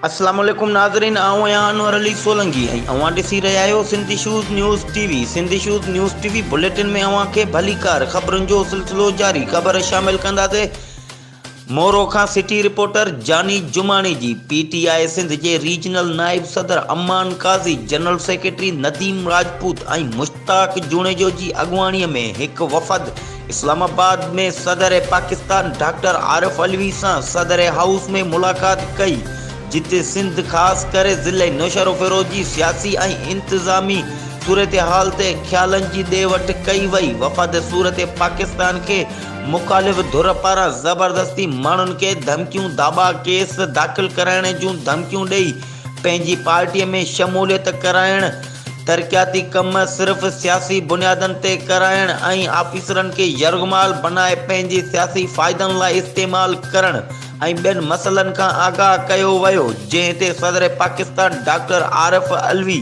अस्सलाम वालेकुम नाज़रीन, आऊं आहियां अनवर अली सोलंकी ऐं अवां ॾिसी रहिया आहियो Sindhi shoes news TV. Sindhi shoes news TV bulletin में अवां खे भलीकार ख़बरुनि जो सिलसिलो जारी। ख़बर शामिल कंदासीं मोरो खां सिटी रिपोर्टर जानी जुमानी जी, पीटीआई सिंध जे रीजनल नाइब सदर अमान काज़ी, जनरल सेक्रेटरी नदीम राजपूत ऐं मुश्ताक जुणेजो जी अॻुवाणीअ में हिकु वफ़द इस्लामाबाद में सदर पाकिस्तान डॉक्टर आरिफ अलवी सां सदर हाउस में मुलाक़ात कई, जिते सिंध ख़ासि करे ज़िले नौशहरो फ़िरोज़ जी सियासी ऐं इंतिज़ामी सूरत हाल ते ख़्यालनि जी ॾे वठि कई वई। वफ़द सूरत पाकिस्तान खे मुख़ालिफ़ धुर पारां ज़बरदस्ती माण्हुनि खे धमकियूं दाबा केस दाख़िल कराइण जूं धमकियूं ॾेई पंहिंजी पार्टीअ में शमूलियत कराइण, तरक़ियाती कम सिर्फ़ सियासी बुनियादनि ते कराइण ऐं आफ़ीसरनि खे यरगमाल बनाए पंहिंजे सियासी फ़ाइदनि लाइ इस्तेमालु करण ऐं ॿियनि मसइलनि खां आगाह कयो वियो, जंहिं ते सदर पाकिस्तान डॉक्टर आरिफ अलवी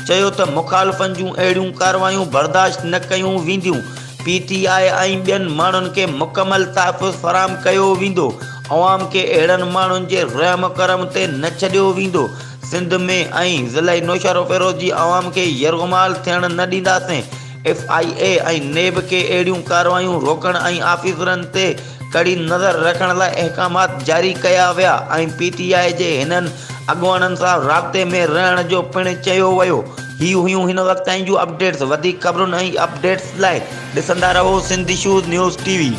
चयो त मुख़ालिफ़नि जूं अहिड़ियूं कार्रवायूं बर्दाश्त न कयूं वेंदियूं। पीटीआई ऐं ॿियनि माण्हुनि खे मुकमल तहफ़्फ़ुज़ फ़राहम कयो वेंदो। अवाम खे अहिड़नि माण्हुनि जे रहम करम ते न छॾियो वेंदो। सिंध में ऐं ज़िले नौशहरो फ़िरोज़ जी अवाम खे यरगमाल थियण न ॾींदासीं। FIA ऐं नेब खे अहिड़ियूं कार्रवायूं रोकण ऐं आफ़ीसरनि ते कड़ी नज़र रखण लाइ अहकामात जारी कया विया ऐं पीटीआई जे हिननि अॻुवाननि सां राब्ते में रहण जो पिणु चयो वियो। ही हुयूं हिन वक़्त ताईं जूं अपडेट्स। वधीक ख़बरुनि ऐं अपडेट्स लाइ ॾिसंदा रहो सिंधी शूज़ न्यूज़ टीवी।